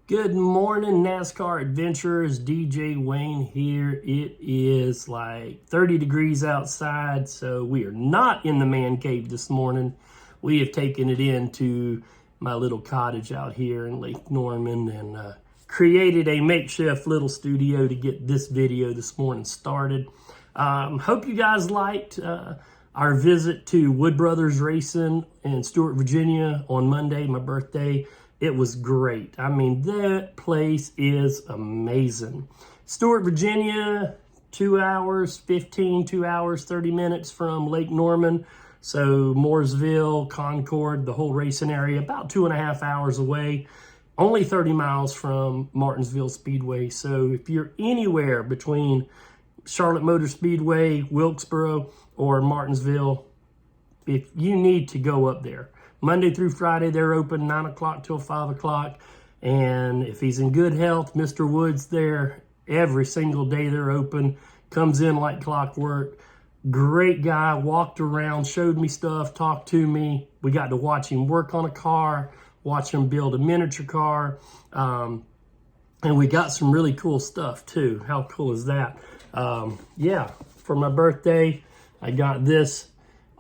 Good morning, NASCAR adventurers. DJ Wayne here. It is like 30 degrees outside, so we are not in the man cave this morning. We have taken it into my little cottage out here in Lake Norman and created a makeshift little studio to get this video this morning started. Hope you guys liked our visit to Wood Brothers Racing in Stuart, Virginia on Monday, my birthday. It was great. I mean, that place is amazing. Stuart, Virginia, 2 hours, 30 minutes from Lake Norman. So Mooresville, Concord, the whole racing area, about 2.5 hours away. Only 30 miles from Martinsville Speedway. So if you're anywhere between Charlotte Motor Speedway, Wilkesboro, or Martinsville, if you need to go up there. Monday through Friday, they're open 9 o'clock till 5 o'clock. And if he's in good health, Mr. Wood's there every single day they're open. Comes in like clockwork. Great guy, walked around, showed me stuff, talked to me. We got to watch him work on a car, watch him build a miniature car. And we got some really cool stuff too. How cool is that? Yeah, for my birthday, I got this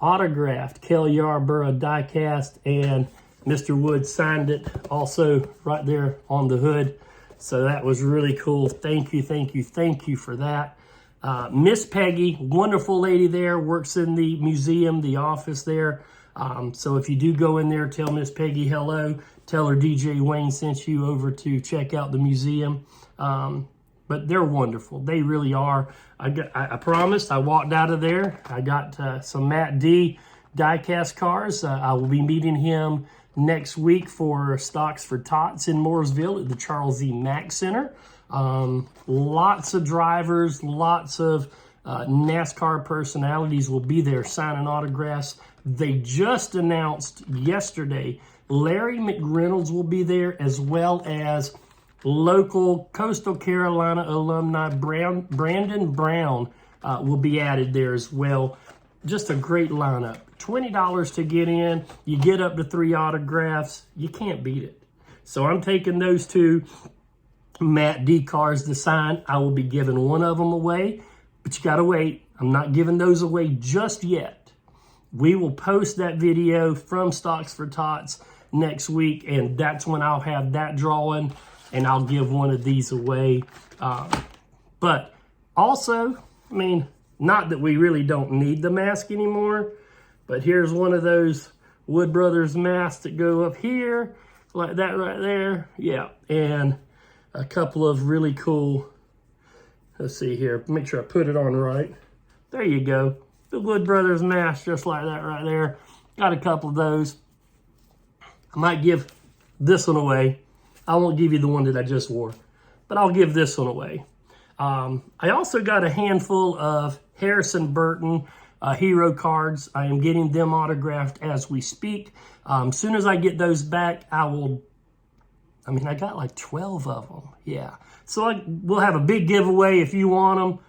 autographed Kel Yarborough diecast, and Mr. Wood signed it also right there on the hood. So that was really cool. Thank you for that. Miss Peggy, wonderful lady there, works in the museum, the office there. So if you do go in there, tell Miss Peggy hello. Tell her DJ Wayne sent you over to check out the museum. But they're wonderful. They really are. I promised. I walked out of there. I got some Matt D diecast cars. I will be meeting him next week for Stocks for Tots in Mooresville at the Charles E. Mack Center. Lots of drivers, lots of NASCAR personalities will be there signing autographs. They just announced yesterday Larry McReynolds will be there, as well as local Coastal Carolina alumni Brandon Brown will be added there as well. Just a great lineup. $20 to get in. You get up to 3 autographs. You can't beat it. So I'm taking those 2 Matt D cars to sign. I will be giving one of them away, but you got to wait. I'm not giving those away just yet. We will post that video from Stocks for Tots next week, and that's when I'll have that drawing, and I'll give one of these away. But also, I mean, not that we really don't need the mask anymore, but here's one of those Wood Brothers masks that go up here, like that right there. Yeah, and a couple of really cool, let's see here, make sure I put it on right. There you go. The Wood Brothers mask, just like that right there. Got a couple of those. I might give this one away. I won't give you the one that I just wore, but I'll give this one away. I also got a handful of Harrison Burton hero cards. I am getting them autographed as we speak. As soon as I get those back, I got like 12 of them. Yeah. So we'll have a big giveaway if you want them.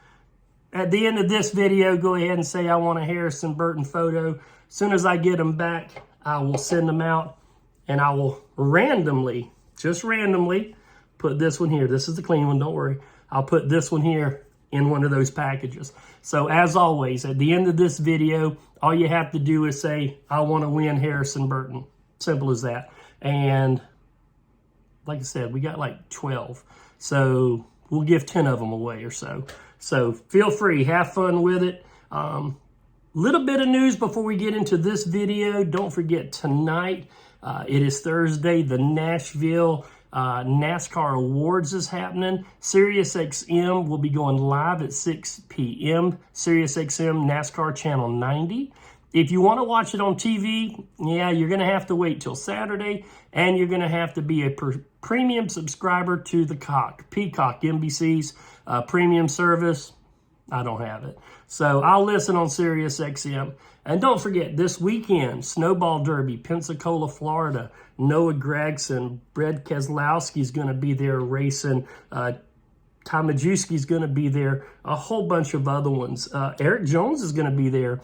At the end of this video, go ahead and say I want a Harrison Burton photo. As soon as I get them back, I will send them out, and I will randomly, just randomly, put this one here. This is the clean one, don't worry. I'll put this one here in one of those packages. So as always, at the end of this video, all you have to do is say, I want to win Harrison Burton. Simple as that. And like I said, we got like 12. So we'll give 10 of them away or so. So feel free, have fun with it. Little bit of news before we get into this video. Don't forget tonight, it is Thursday, the Nashville NASCAR Awards is happening. SiriusXM will be going live at 6 p.m. SiriusXM NASCAR Channel 90. If you want to watch it on TV, yeah, you're going to have to wait till Saturday, and you're going to have to be a premium subscriber to the Peacock, NBC's premium service. I don't have it. So I'll listen on SiriusXM. And don't forget, this weekend, Snowball Derby, Pensacola, Florida. Noah Gragson, Brad Keselowski's going to be there racing. Tom Majewski's going to be there. A whole bunch of other ones. Eric Jones is going to be there.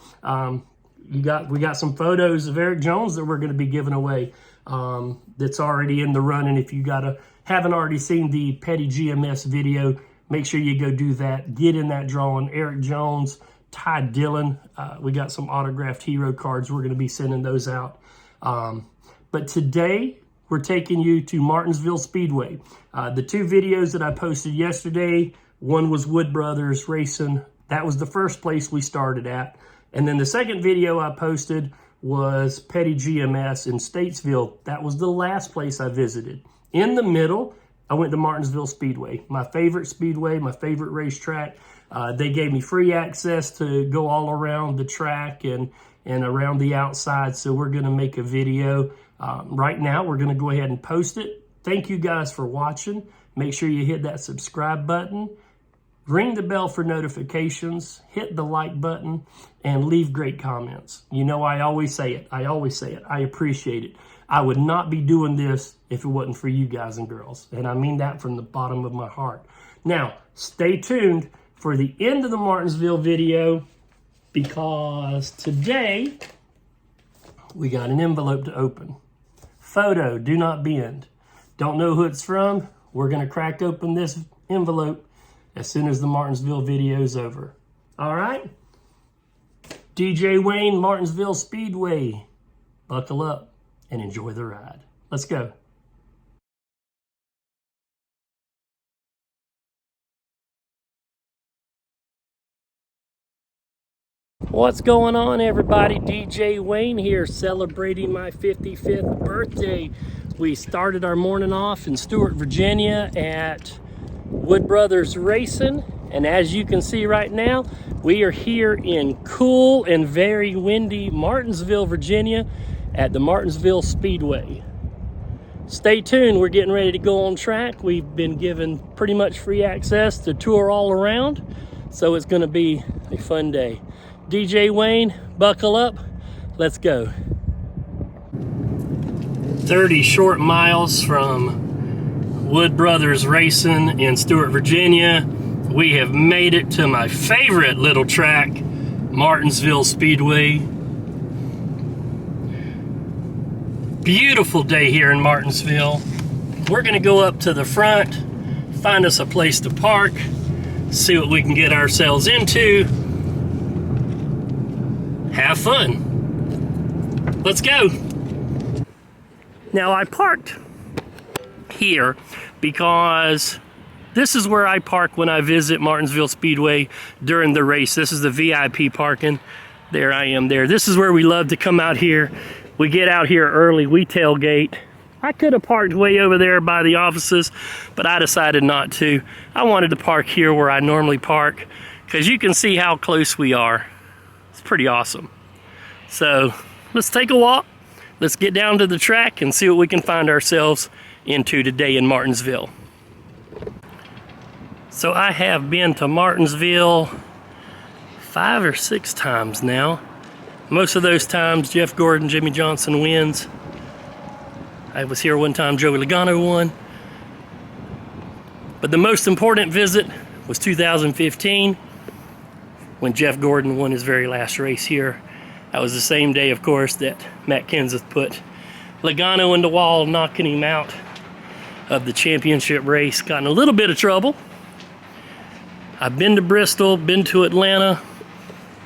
We got some photos of Eric Jones that we're going to be giving away. That's already in the running. If you got a haven't already seen the Petty GMS video, make sure you go do that. Get in that drawing. Eric Jones, Ty Dillon. We got some autographed hero cards. We're going to be sending those out. But today, we're taking you to Martinsville Speedway. The two videos that I posted yesterday, one was Wood Brothers Racing. That was the first place we started at. And then the second video I posted was Petty GMS in Statesville. That was the last place I visited. In the middle, I went to Martinsville Speedway, my favorite speedway, my favorite racetrack. They gave me free access to go all around the track and around the outside. So we're going to make a video. Right now, we're going to go ahead and post it. Thank you guys for watching. Make sure you hit that subscribe button. Ring the bell for notifications, hit the like button, and leave great comments. You know, I always say it. I appreciate it. I would not be doing this if it wasn't for you guys and girls. And I mean that from the bottom of my heart. Now, stay tuned for the end of the Martinsville video, because today we got an envelope to open. Photo, do not bend. Don't know who it's from. We're going to crack open this envelope as soon as the Martinsville video is over. All right? DJ Wayne, Martinsville Speedway. Buckle up and enjoy the ride. Let's go. What's going on, everybody? DJ Wayne here, celebrating my 55th birthday. We started our morning off in Stewart, Virginia at Wood Brothers Racing, and as you can see right now, we are here in cool and very windy Martinsville, Virginia at the Martinsville Speedway. Stay tuned, we're getting ready to go on track. We've been given pretty much free access to tour all around, so it's going to be a fun day. DJ Wayne, buckle up, let's go. 30 short miles from Wood Brothers Racing in Stewart, Virginia. We have made it to my favorite little track, Martinsville Speedway. Beautiful day here in Martinsville. We're gonna go up to the front, find us a place to park, see what we can get ourselves into. Have fun. Let's go. Now, I parked here because this is where I park when I visit Martinsville Speedway during the race. This is the VIP parking. There I am there. This is where we love to come out here. We get out here early, we tailgate. I could have parked way over there by the offices, but I decided not to. I wanted to park here where I normally park because you can see how close we are. It's pretty awesome. So let's take a walk. Let's get down to the track and see what we can find ourselves into today in Martinsville. So I have been to Martinsville 5 or 6 times now. Most of those times Jeff Gordon, Jimmy Johnson wins. I was here one time Joey Logano won. But the most important visit was 2015 when Jeff Gordon won his very last race here. That was the same day, of course, that Matt Kenseth put Logano in the wall, knocking him out of the championship race. Got in a little bit of trouble. I've been to Bristol, been to Atlanta,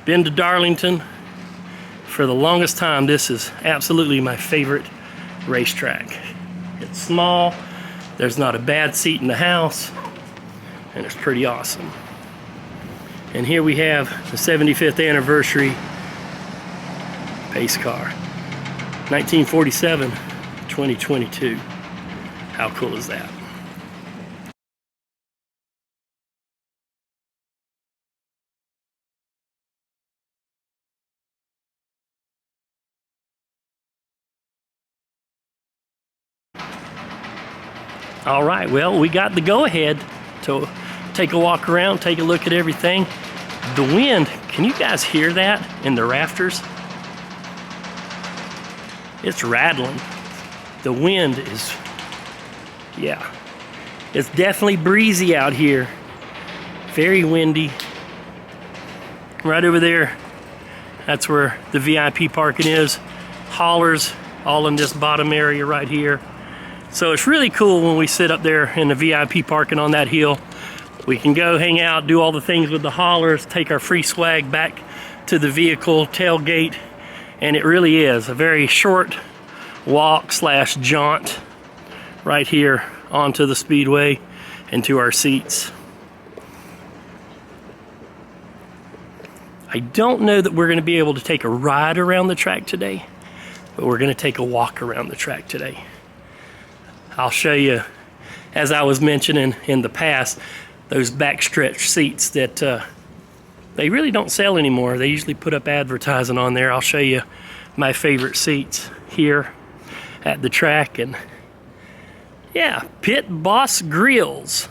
been to Darlington. For the longest time, this is absolutely my favorite racetrack. It's small, there's not a bad seat in the house, and it's pretty awesome. And here we have the 75th anniversary pace car. 1947, 2022. How cool is that? All right, well, we got the go-ahead to take a walk around, take a look at everything. The wind, can you guys hear that in the rafters? It's rattling. The wind is, yeah. It's definitely breezy out here. Very windy. Right over there, that's where the VIP parking is. Haulers all in this bottom area right here. So it's really cool when we sit up there in the VIP parking on that hill. We can go hang out, do all the things with the haulers, take our free swag back to the vehicle, tailgate, and it really is a very short walk slash jaunt right here onto the speedway and to our seats. I don't know that we're going to be able to take a ride around the track today, but we're going to take a walk around the track today. I'll show you, as I was mentioning in the past, those backstretch seats that they really don't sell anymore. They usually put up advertising on there. I'll show you my favorite seats here at the track. And yeah, Pit Boss Grills.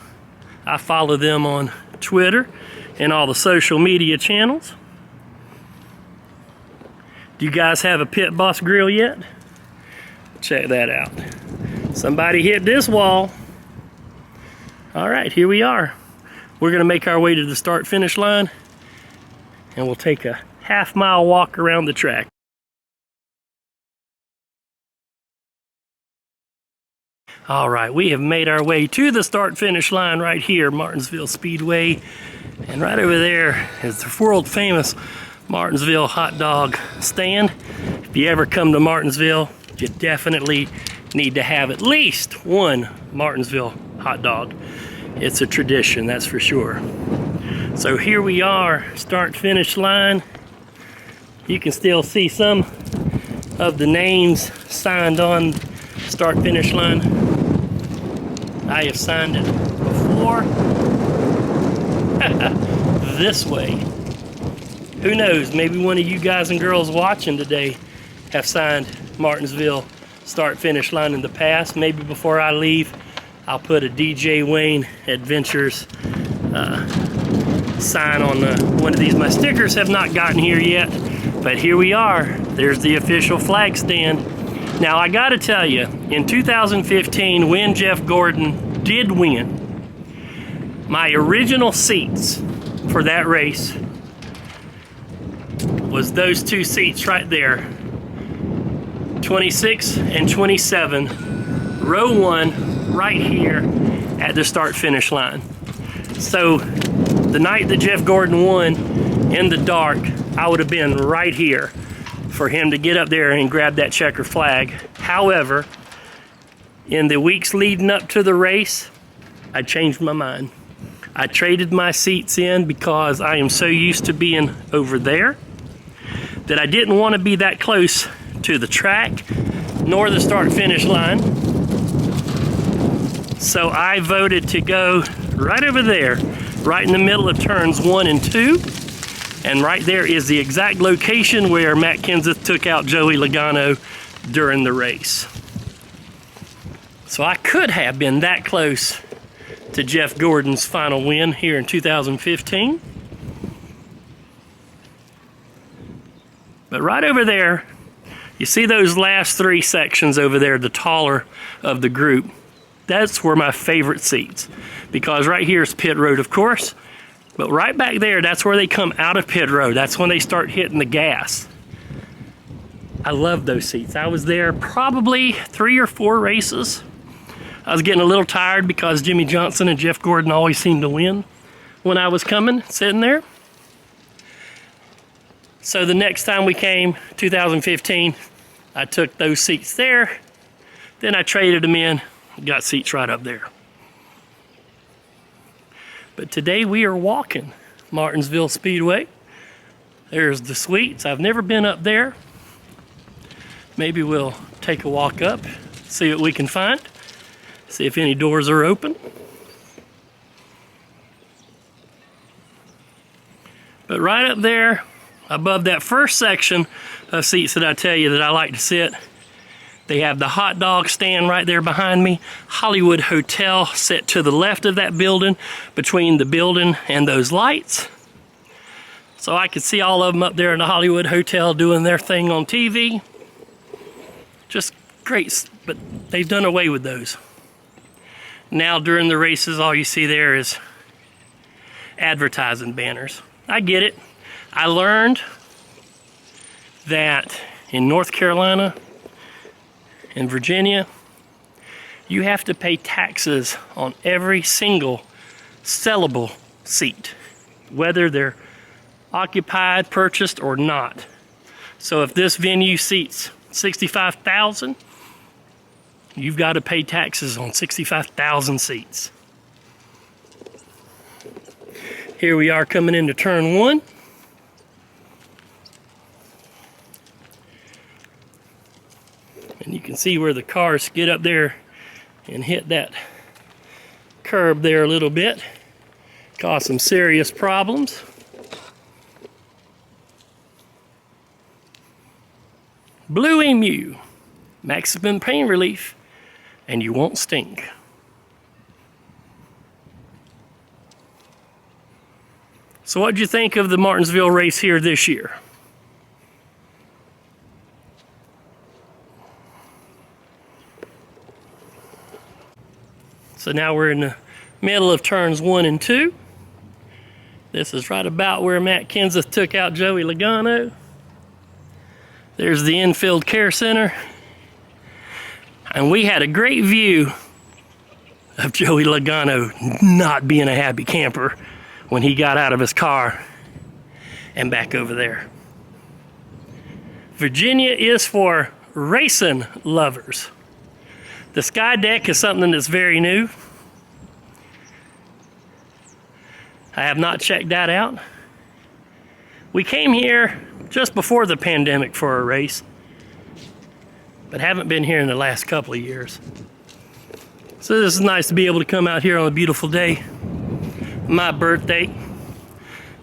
I follow them on Twitter and all the social media channels. Do you guys have a Pit Boss grill yet? Check that out. Somebody hit this wall. All right, here we are. We're gonna make our way to the start-finish line, and we'll take a half-mile walk around the track. All right, we have made our way to the start-finish line right here, Martinsville Speedway. And right over there is the world-famous Martinsville hot dog stand. If you ever come to Martinsville, you definitely need to have at least one Martinsville hot dog. It's a tradition, that's for sure. So here we are, start-finish line. You can still see some of the names signed on start-finish line. I have signed it before. This way. Who knows, maybe one of you guys and girls watching today have signed Martinsville start-finish line in the past. Maybe before I leave, I'll put a DJ Wayne Adventures sign on one of these. My stickers have not gotten here yet, but here we are. There's the official flag stand. Now I gotta tell you, in 2015, when Jeff Gordon did win, my original seats for that race was those two seats right there, 26 and 27, row 1, right here at the start-finish line. So the night that Jeff Gordon won in the dark, I would have been right here for him to get up there and grab that checker flag. However, in the weeks leading up to the race, I changed my mind. I traded my seats in because I am so used to being over there that I didn't want to be that close to the track nor the start-finish line. So I voted to go right over there, right in the middle of turns 1 and 2. And right there is the exact location where Matt Kenseth took out Joey Logano during the race. So I could have been that close to Jeff Gordon's final win here in 2015. But right over there, you see those last 3 sections over there, the taller of the group. That's where my favorite seats, because right here is pit road, of course, but right back there, that's where they come out of pit road. That's when they start hitting the gas. I love those seats. I was there probably 3 or 4 races. I was getting a little tired because Jimmy Johnson and Jeff Gordon always seemed to win when I was coming, sitting there. So the next time we came, 2015, I took those seats there. Then I traded them in, got seats right up there. But today we are walking Martinsville Speedway. There's the suites. I've never been up there. Maybe we'll take a walk up, see what we can find, see if any doors are open. But right up there, above that first section of seats that I tell you that I like to sit, they have the hot dog stand right there behind me. Hollywood Hotel set to the left of that building, between the building and those lights. So I could see all of them up there in the Hollywood Hotel doing their thing on TV. Just great, but they've done away with those. Now during the races, all you see there is advertising banners. I get it. I learned that in North Carolina and Virginia, you have to pay taxes on every single sellable seat, whether they're occupied, purchased, or not. So if this venue seats 65,000, you've got to pay taxes on 65,000 seats. Here we are coming into turn 1. And you can see where the cars skid up there and hit that curb there a little bit. Caused some serious problems. Blue Emu, maximum pain relief, and you won't stink. So what'd you think of the Martinsville race here this year? So now we're in the middle of turns 1 and 2. This is right about where Matt Kenseth took out Joey Logano. There's the Infield Care Center. And we had a great view of Joey Logano not being a happy camper when he got out of his car and back over there. Virginia is for racing lovers. The Sky Deck is something that's very new. I have not checked that out. We came here just before the pandemic for a race, but haven't been here in the last couple of years. So this is nice to be able to come out here on a beautiful day, my birthday,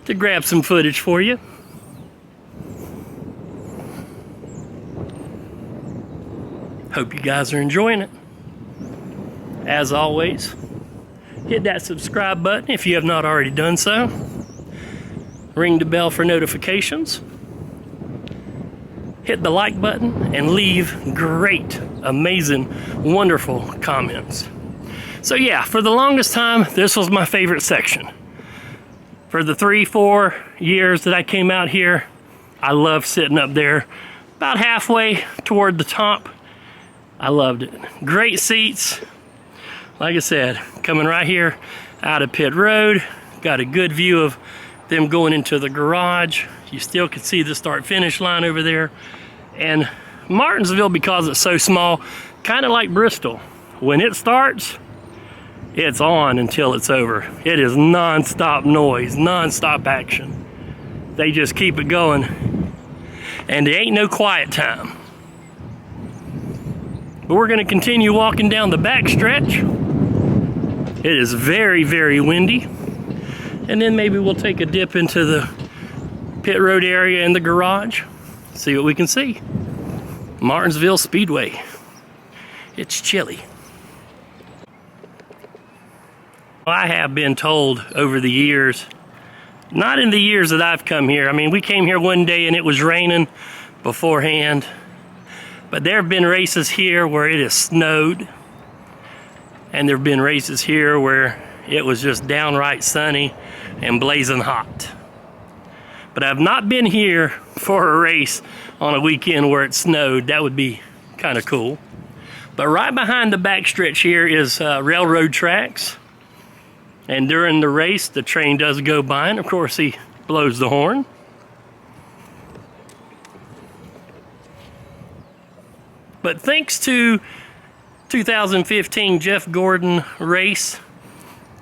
to grab some footage for you. Hope you guys are enjoying it. As always, hit that subscribe button if you have not already done so. Ring the bell for notifications. Hit the like button and leave great, amazing, wonderful comments. So yeah, for the longest time, this was my favorite section. For the 3-4 years that I came out here, I loved sitting up there about halfway toward the top. I loved it. Great seats. Like I said, coming right here out of pit road. Got a good view of them going into the garage. You still can see the start-finish line over there. And Martinsville, because it's so small, kind of like Bristol. When it starts, it's on until it's over. It is non-stop noise, non-stop action. They just keep it going. And there ain't no quiet time. But we're going to continue walking down the back stretch. It is very, very windy. And then maybe we'll take a dip into the pit road area in the garage. See what we can see. Martinsville Speedway. It's chilly. I have been told over the years, not in the years that I've come here. I mean, we came here one day and it was raining beforehand. But there have been races here where it has snowed. And there have been races here where it was just downright sunny and blazing hot. But I've not been here for a race on a weekend where it snowed. That would be kind of cool. But right behind the backstretch here is railroad tracks. And during the race, the train does go by, and of course he blows the horn. But thanks to 2015 Jeff Gordon race,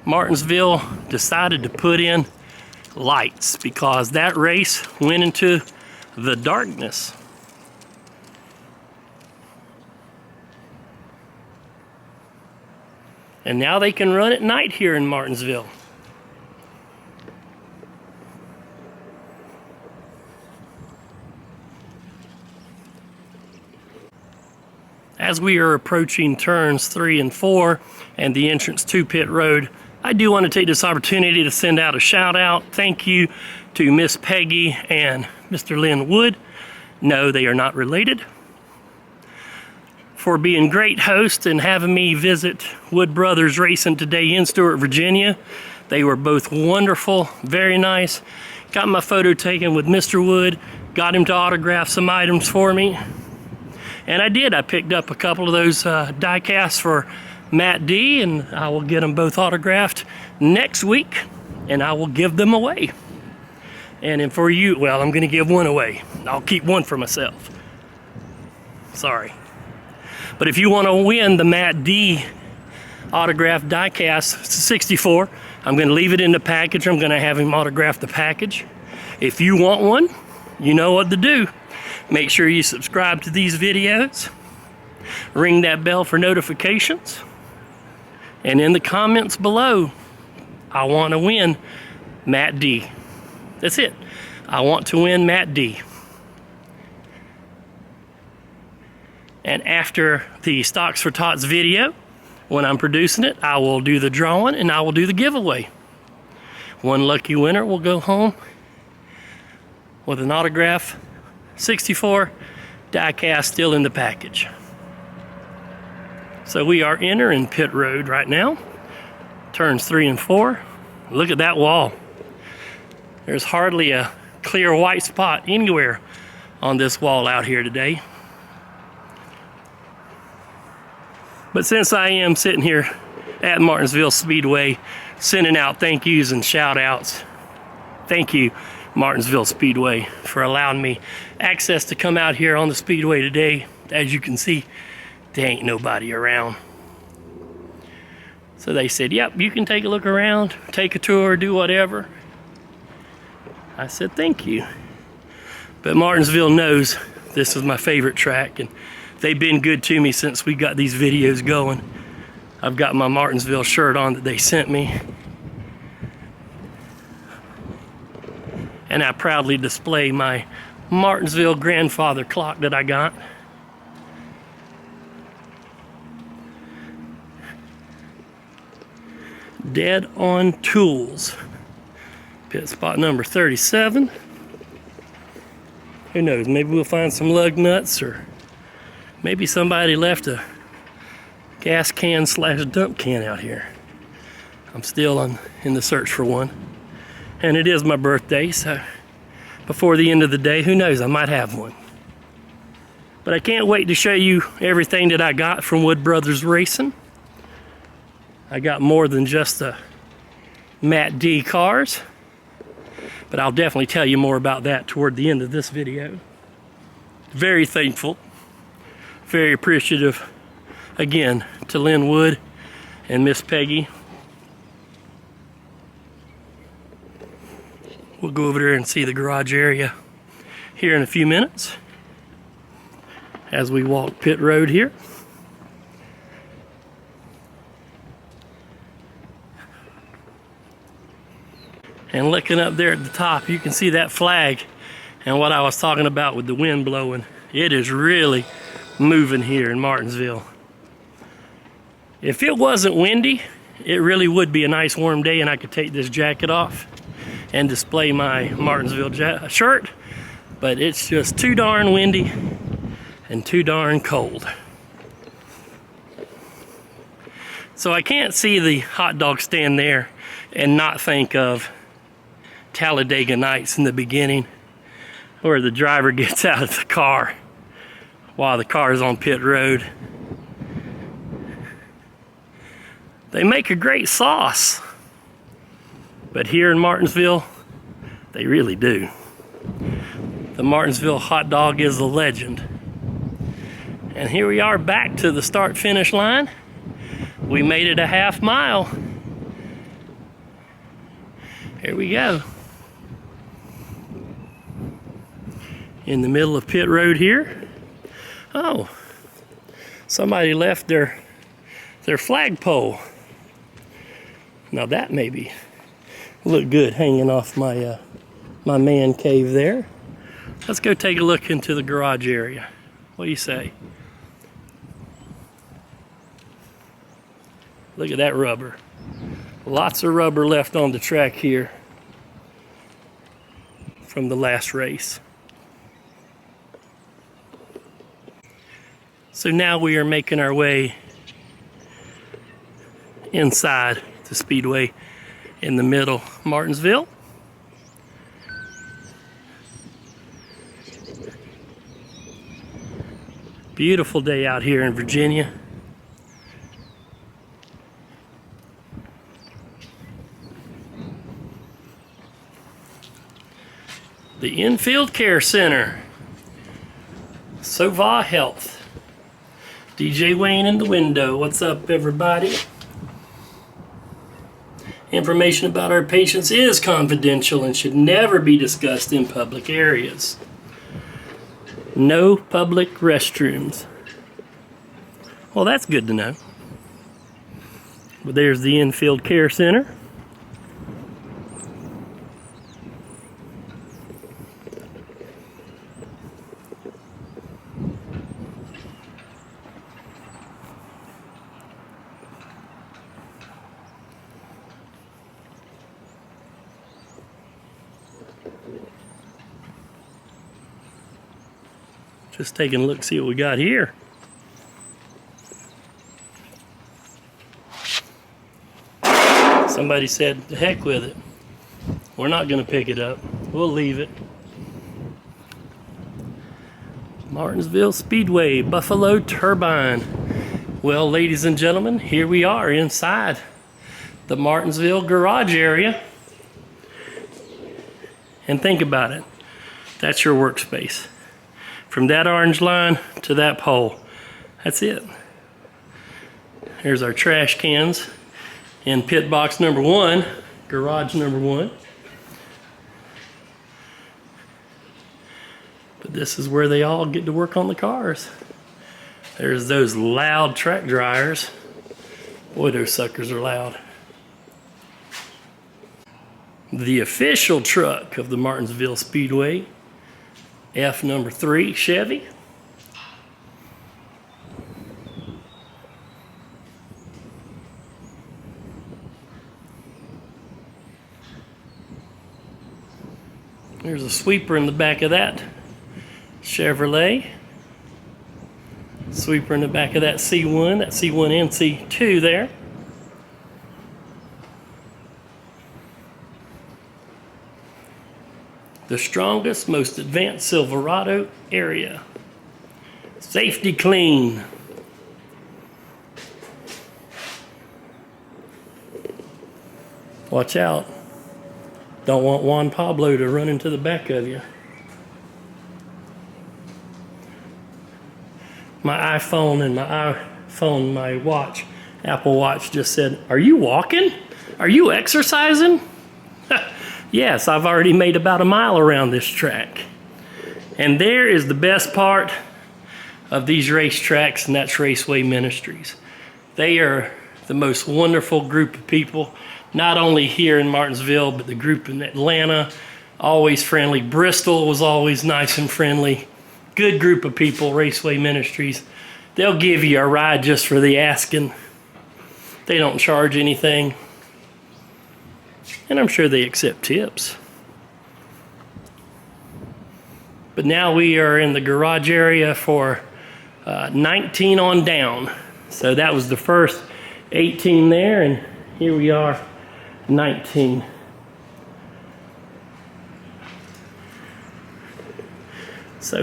Martinsville decided to put in lights because that race went into the darkness. And now they can run at night here in Martinsville. As we are approaching turns 3 and 4 and the entrance to pit road, I do want to take this opportunity to send out a shout out. Thank you to Miss Peggy and Mr. Lynn Wood. No, they are not related. For being great hosts and having me visit Wood Brothers Racing today in Stewart, Virginia. They were both wonderful, very nice. Got my photo taken with Mr. Wood, got him to autograph some items for me. And I did. I picked up a couple of those die casts for Matt D, and I will get them both autographed next week, and I will give them away. And then for you, well, I'm going to give one away. I'll keep one for myself. Sorry. But if you want to win the Matt D autographed diecast 64, I'm going to leave it in the package. I'm going to have him autograph the package. If you want one, you know what to do. Make sure you subscribe to these videos. Ring that bell for notifications. And in the comments below, I want to win Matt D. That's it. I want to win Matt D. And after the Stocks for Tots video, when I'm producing it, I will do the drawing and I will do the giveaway. One lucky winner will go home with an autograph 64 diecast still in the package. So we are entering pit road right now. Turns 3 and 4. Look at that wall. There's hardly a clear white spot anywhere on this wall out here today. But since I am sitting here at Martinsville Speedway sending out thank yous and shout outs, thank you Martinsville Speedway for allowing me access to come out here on the Speedway today. As you can see, there ain't nobody around. So they said, yep, you can take a look around, take a tour, do whatever. I said, thank you. But Martinsville knows this is my favorite track, and they've been good to me since we got these videos going. I've got my Martinsville shirt on that they sent me. And I proudly display my Martinsville grandfather clock that I got. Dead on Tools. Pit spot number 37. Who knows, maybe we'll find some lug nuts, or maybe somebody left a gas can slash dump can out here. I'm still in the search for one. And it is my birthday, so before the end of the day, who knows, I might have one. But I can't wait to show you everything that I got from Wood Brothers Racing. I got more than just the Matt D cars, but I'll definitely tell you more about that toward the end of this video. Very thankful, very appreciative, again, to Lynn Wood and Miss Peggy. We'll go over there and see the garage area here in a few minutes as we walk pit road here. And looking up there at the top, you can see that flag and what I was talking about with the wind blowing. It is really moving here in Martinsville. If it wasn't windy, it really would be a nice warm day and I could take this jacket off and display my Martinsville shirt, but it's just too darn windy and too darn cold. So I can't see the hot dog stand there and not think of Talladega Nights in the beginning, where the driver gets out of the car while the car is on pit road. They make a great sauce, but here in Martinsville, they really do. The Martinsville hot dog is a legend. And here we are back to the start-finish line. We made it a half mile. Here we go. In the middle of pit road here. Oh, somebody left their flagpole. Now that maybe look good hanging off my my man cave there. Let's go take a look into the garage area. What do you say? Look at that rubber. Lots of rubber left on the track here from the last race. So now we are making our way inside the Speedway in the middle, Martinsville. Beautiful day out here in Virginia. the Infield Care Center. Sova Health. DJ Wayne in the window. What's up, everybody? Information about our patients is confidential and should never be discussed in public areas. No public restrooms. Well, that's good to know. But there's the Infield Care Center. Just taking a look, see what we got here. Somebody said, the heck with it. We're not going to pick it up. We'll leave it. Martinsville Speedway, Buffalo Turbine. Well, ladies and gentlemen, here we are inside the Martinsville garage area. And think about it. That's your workspace. From that orange line to that pole. That's it. Here's our trash cans in pit box number 1, garage number 1. But this is where they all get to work on the cars. There's those loud track dryers. Boy, those suckers are loud. The official truck of the Martinsville Speedway, F number 3 Chevy. There's a sweeper in the back of that Chevrolet. Sweeper in the back of that C1, that C1 and C2 there. The strongest, most advanced Silverado area. Safety clean. Watch out. Don't want Juan Pablo to run into the back of you. My iPhone and my watch, Apple Watch just said, "Are you walking? Are you exercising?" Yes, I've already made about a mile around this track. And there is the best part of these racetracks, and that's Raceway Ministries. They are the most wonderful group of people, not only here in Martinsville, but the group in Atlanta, always friendly. Bristol was always nice and friendly. Good group of people, Raceway Ministries. They'll give you a ride just for the asking. They don't charge anything. And I'm sure they accept tips. But now we are in the garage area for 19 on down. So that was the first 18 there, and here we are, 19. So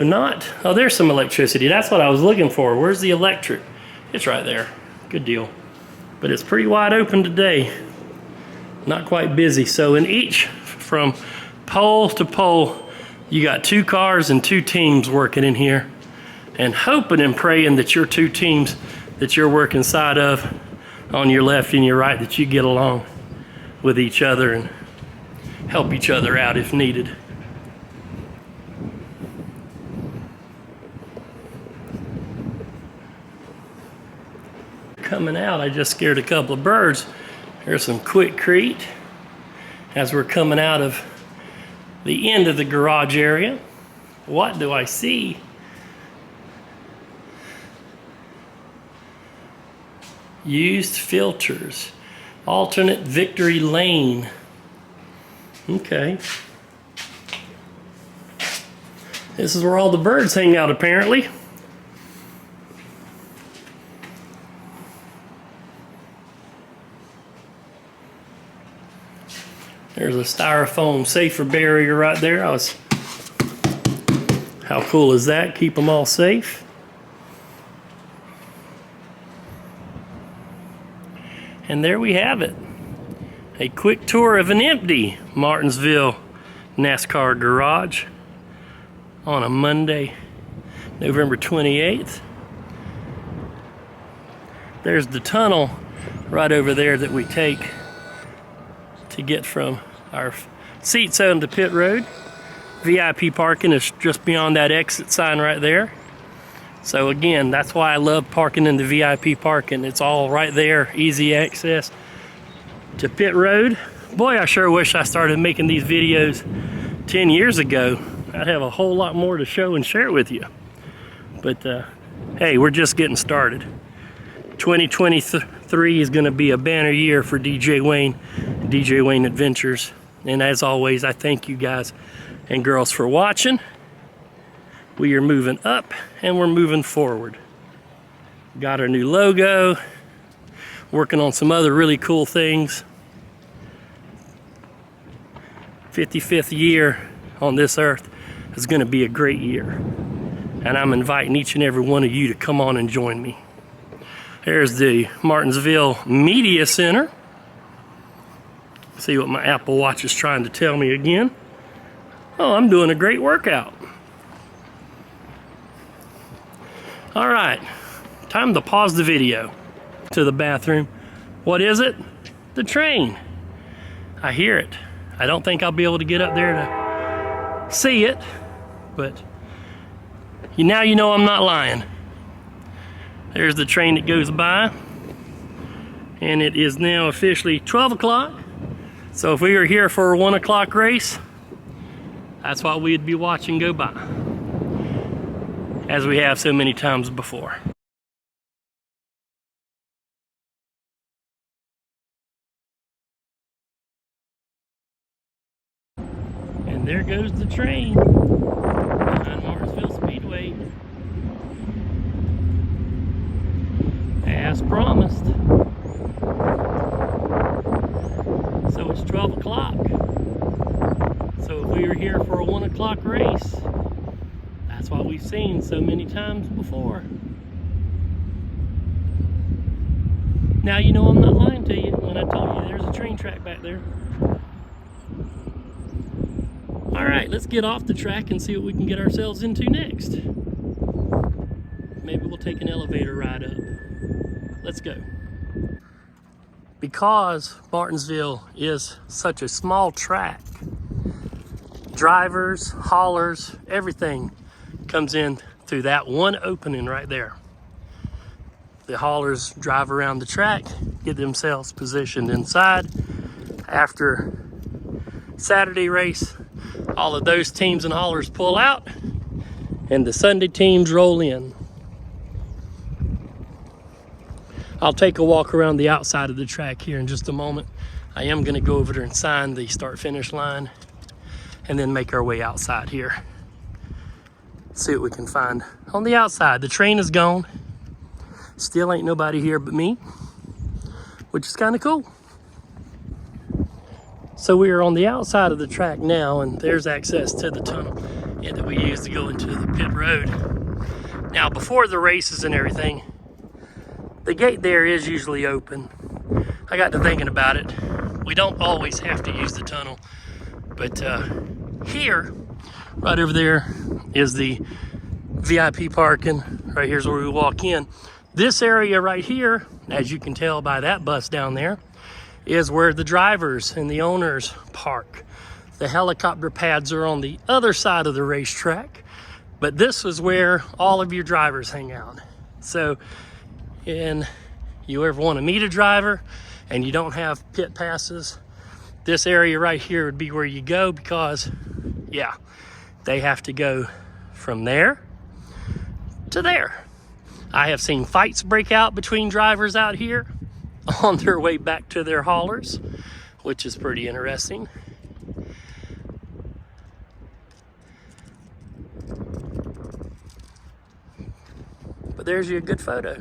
oh, there's some electricity. That's what I was looking for. Where's the electric? It's right there. Good deal. But it's pretty wide open today. Not quite busy. So in each, from pole to pole, you got 2 cars and 2 teams working in here, and hoping and praying that your 2 teams that you're working side of on your left and your right, that you get along with each other and help each other out if needed. Coming out, I just scared a couple of birds. There's some Quikrete as we're coming out of the end of the garage area. What do I see? Used filters. Alternate victory lane. Okay. This is where all the birds hang out, apparently. There's a styrofoam safer barrier right there. How cool is that? Keep them all safe. And there we have it. A quick tour of an empty Martinsville NASCAR garage. on a Monday, November 28th. There's the tunnel right over there that we take to get from our seats on the pit road. VIP parking is just beyond that exit sign right there. So again, that's why I love parking in the VIP parking. It's all right there, easy access to pit road. Boy, I sure wish I started making these videos 10 years ago. I'd have a whole lot more to show and share with you. But hey, we're just getting started. 2023 is going to be a banner year for DJ Wayne Adventures. And as always, I thank you guys and girls for watching. We are moving up and we're moving forward. Got our new logo, working on some other really cool things. 55th year on this earth is going to be a great year. And I'm inviting each and every one of you to come on and join me. There's the Martinsville Media Center. See what my Apple Watch is trying to tell me again. Oh, I'm doing a great workout. All right, time to pause the video. To the bathroom. What is it? The train. I hear it. I don't think I'll be able to get up there to see it, but now you know I'm not lying. There's the train that goes by, and it is now officially 12 o'clock. So if we were here for a 1 o'clock race, that's what we'd be watching go by, as we have so many times before. And there goes the train behind Martinsville Speedway. As promised. So it's 12 o'clock. So if we were here for a 1 o'clock race, that's what we've seen so many times before. Now you know I'm not lying to you when I told you there's a train track back there. All right, let's get off the track and see what we can get ourselves into next. Maybe we'll take an elevator ride up. Let's go. Because Martinsville is such a small track, drivers, haulers, everything comes in through that one opening right there. The haulers drive around the track, get themselves positioned inside. After Saturday race, all of those teams and haulers pull out and the Sunday teams roll in. I'll take a walk around the outside of the track here in just a moment. I am going to go over there and sign the start-finish line and then make our way outside here. See what we can find on the outside. The train is gone. Still ain't nobody here but me, which is kind of cool. So we are on the outside of the track now, and there's access to the tunnel that we use to go into the pit road. Now, before the races and everything, the gate there is usually open. I got to thinking about it. We don't always have to use the tunnel, but here, right over there, is the VIP parking. Right here's where we walk in. This area right here, as you can tell by that bus down there, is where the drivers and the owners park. The helicopter pads are on the other side of the racetrack, but this is where all of your drivers hang out. So, and you ever want to meet a driver and you don't have pit passes, this area right here would be where you go, because yeah, they have to go from there to there. I have seen fights break out between drivers out here on their way back to their haulers, which is pretty interesting. But there's you a good photo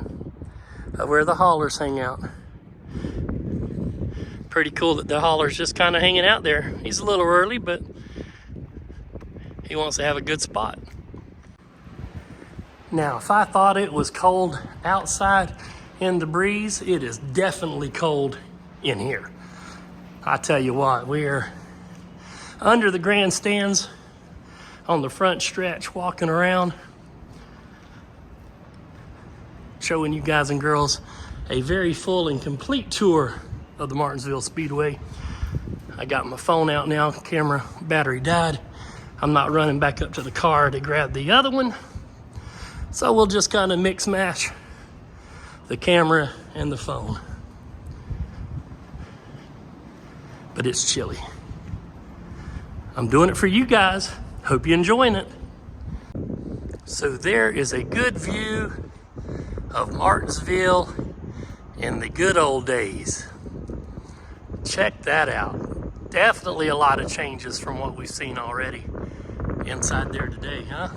of where the haulers hang out. Pretty cool that the hauler's just kind of hanging out there. He's a little early, but he wants to have a good spot. Now, if I thought it was cold outside in the breeze, it is definitely cold in here. I tell you what, we're under the grandstands on the front stretch walking around, showing you guys and girls a very full and complete tour of the Martinsville Speedway. I got my phone out now, camera battery died. I'm not running back up to the car to grab the other one. So we'll just kind of mix match the camera and the phone. But it's chilly. I'm doing it for you guys. Hope you're enjoying it. So there is a good view of Martinsville in the good old days. Check that out. Definitely a lot of changes from what we've seen already inside there today, huh?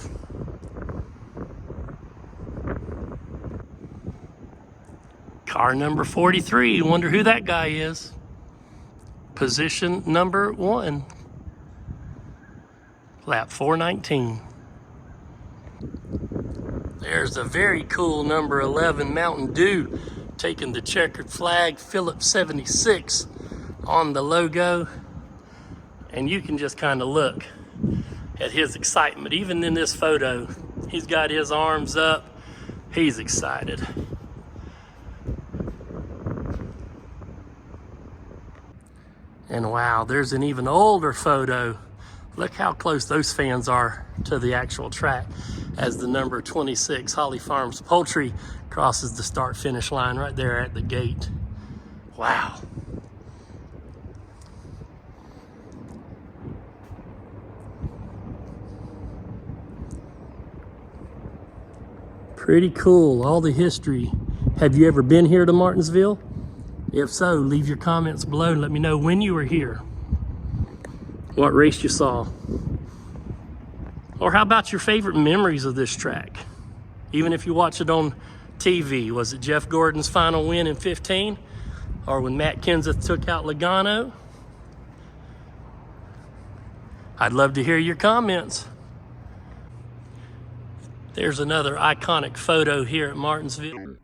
Car number 43, wonder who that guy is. Position number 1. Lap 419. There's a very cool number 11 Mountain Dew taking the checkered flag, Phillips 76 on the logo. And you can just kind of look at his excitement. Even in this photo, he's got his arms up. He's excited. And wow, there's an even older photo. Look how close those fans are to the actual track as the number 26 Holly Farms Poultry crosses the start-finish line right there at the gate. Wow. Pretty cool, all the history. Have you ever been here to Martinsville? If so, leave your comments below and let me know when you were here, what race you saw, or how about your favorite memories of this track? Even if you watch it on TV, was it Jeff Gordon's final win in 15, or when Matt Kenseth took out Logano? I'd love to hear your comments. There's another iconic photo here at Martinsville.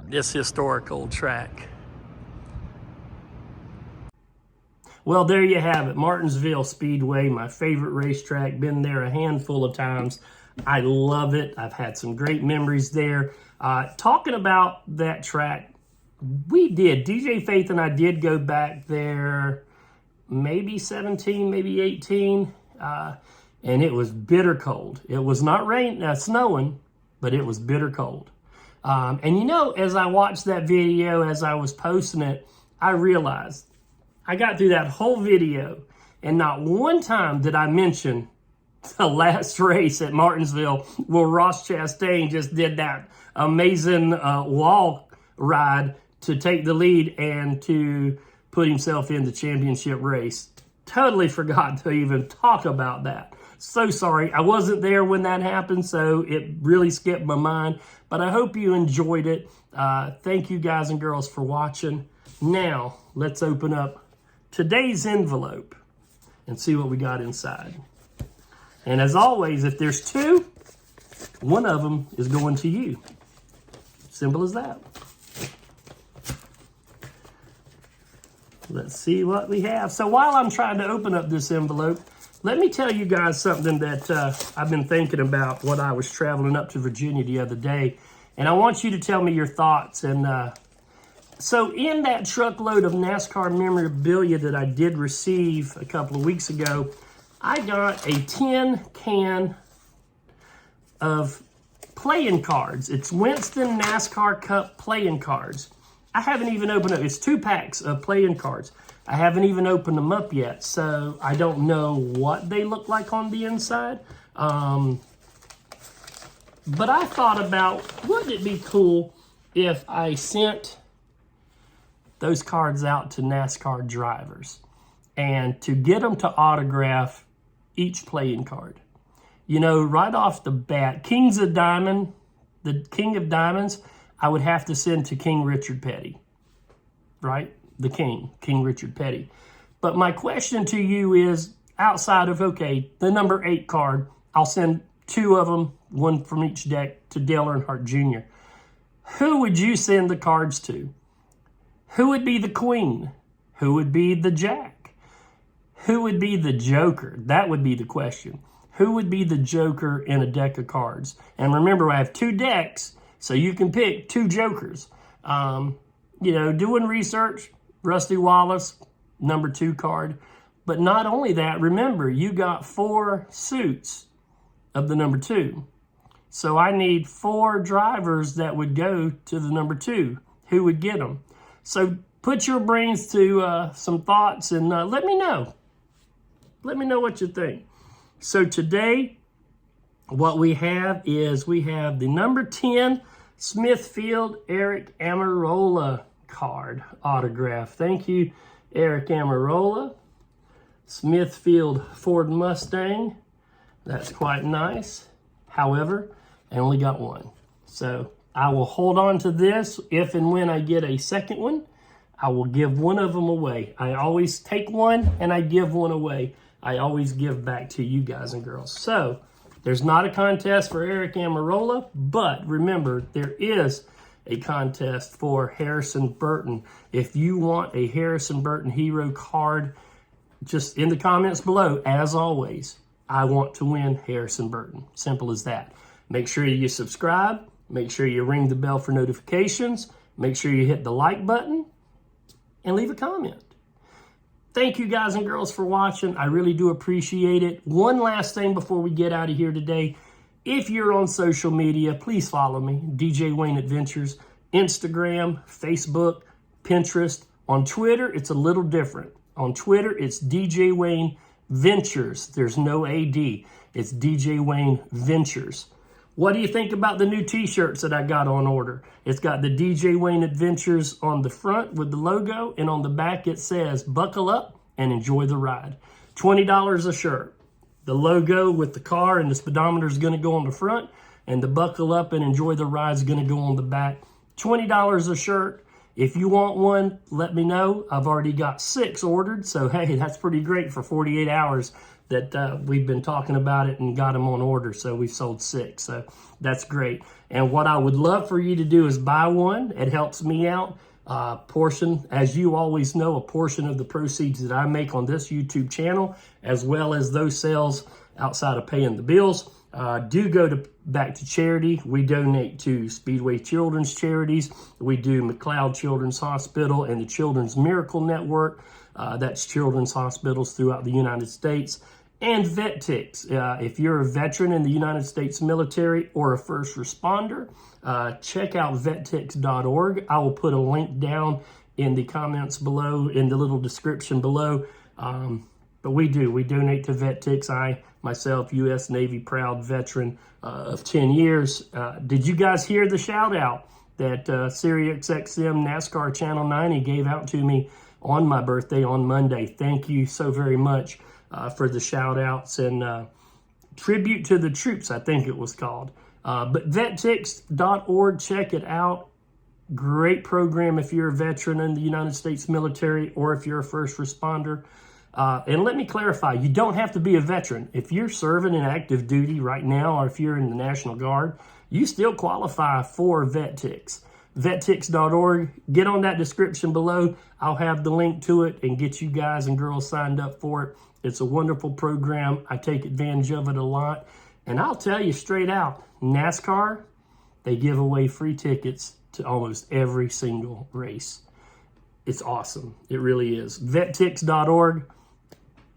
This historic old track. Well, there you have it. Martinsville Speedway, my favorite racetrack. Been there a handful of times. I love it. I've had some great memories there. Talking about that track We did. DJ Faith and I did go back there maybe 17, maybe 18. And it was bitter cold. It was not snowing, but it was bitter cold. And you know, as I watched that video, as I was posting it, I realized I got through that whole video and not one time did I mention the last race at Martinsville where Ross Chastain just did that amazing wall ride to take the lead and to put himself in the championship race. Totally forgot to even talk about that. So sorry. I wasn't there when that happened, so it really skipped my mind. But I hope you enjoyed it. Thank you guys and girls for watching. Now, let's open up today's envelope and see what we got inside. And as always, if there's two, one of them is going to you. Simple as that. Let's see what we have. So while I'm trying to open up this envelope, let me tell you guys something that I've been thinking about when I was traveling up to Virginia the other day. And I want you to tell me your thoughts. And so in that truckload of NASCAR memorabilia that I did receive a couple of weeks ago, I got a tin can of playing cards. It's Winston NASCAR Cup playing cards. I haven't even opened it. It's 2 packs of playing cards. I haven't even opened them up yet, so I don't know what they look like on the inside. But I thought about, wouldn't it be cool if I sent those cards out to NASCAR drivers and to get them to autograph each playing card? You know, right off the bat, the King of Diamonds, I would have to send to King Richard Petty, right? The King Richard Petty. But my question to you is, outside of, okay, the number 8 card, I'll send 2 of them, 1 from each deck, to Dale Earnhardt Jr. Who would you send the cards to? Who would be the Queen? Who would be the Jack? Who would be the Joker? That would be the question. Who would be the Joker in a deck of cards? And remember, I have 2 decks, so you can pick 2 Jokers. You know, doing research, Rusty Wallace, number 2 card. But not only that, remember, you got 4 suits of the number 2. So I need 4 drivers that would go to the number 2. Who would get them? So put your brains to some thoughts and let me know. Let me know what you think. So today, what we have is we have the number 10 Smithfield Eric Amarola card autograph. Thank you, Eric Amarola. Smithfield Ford Mustang. That's quite nice. However, I only got 1. So I will hold on to this. If and when I get a second one, I will give 1 of them away. I always take 1 and I give 1 away. I always give back to you guys and girls. So there's not a contest for Eric Amarola, but remember, there is a contest for Harrison Burton. If you want a Harrison Burton hero card, just in the comments below, as always, I want to win Harrison Burton. Simple as that. Make sure you subscribe. Make sure you ring the bell for notifications. Make sure you hit the like button and leave a comment. Thank you guys and girls for watching. I really do appreciate it. One last thing before we get out of here today. If you're on social media, please follow me, DJ Wayne Adventures, Instagram, Facebook, Pinterest. On Twitter, it's a little different. On Twitter, it's DJ Wayne Ventures. There's no AD. It's DJ Wayne Ventures. What do you think about the new t-shirts that I got on order? It's got the DJ Wayne Adventures on the front with the logo, and on the back it says, buckle up and enjoy the ride. $20 a shirt. The logo with the car and the speedometer is going to go on the front, and the buckle up and enjoy the ride is going to go on the back. $20 a shirt. If you want one, let me know. I've already got 6 ordered, so hey, that's pretty great for 48 hours that we've been talking about it and got them on order. So we've sold 6, so that's great. And what I would love for you to do is buy one. It helps me out. Portion, as you always know, a portion of the proceeds that I make on this YouTube channel, as well as those sales outside of paying the bills, do go back to charity. We donate to Speedway Children's Charities. We do McLeod Children's Hospital and the Children's Miracle Network. That's children's hospitals throughout the United States. And VetTix. If you're a veteran in the United States military or a first responder, check out vettix.org. I will put a link down in the comments below, in the little description below. But we donate to VetTix. I, myself, U.S. Navy proud veteran of 10 years. Did you guys hear the shout out that SiriusXM NASCAR Channel 90 gave out to me on my birthday on Monday? Thank you so very much for the shout outs and tribute to the troops, I think it was called. But vettix.org, check it out. Great program if you're a veteran in the United States military or if you're a first responder. And let me clarify, you don't have to be a veteran. If you're serving in active duty right now or if you're in the National Guard, you still qualify for VetTix. Vettix.org, get on that description below. I'll have the link to it and get you guys and girls signed up for it. It's a wonderful program. I take advantage of it a lot. And I'll tell you straight out, NASCAR, they give away free tickets to almost every single race. It's awesome. It really is. Vettix.org.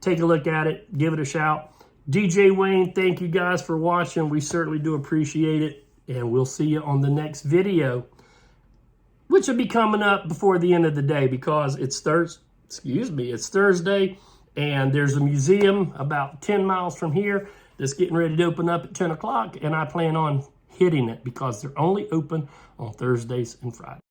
Take a look at it. Give it a shout. DJ Wayne, thank you guys for watching. We certainly do appreciate it. And we'll see you on the next video, which will be coming up before the end of the day because it's Thursday, and there's a museum about 10 miles from here that's getting ready to open up at 10 o'clock, and I plan on hitting it because they're only open on Thursdays and Fridays.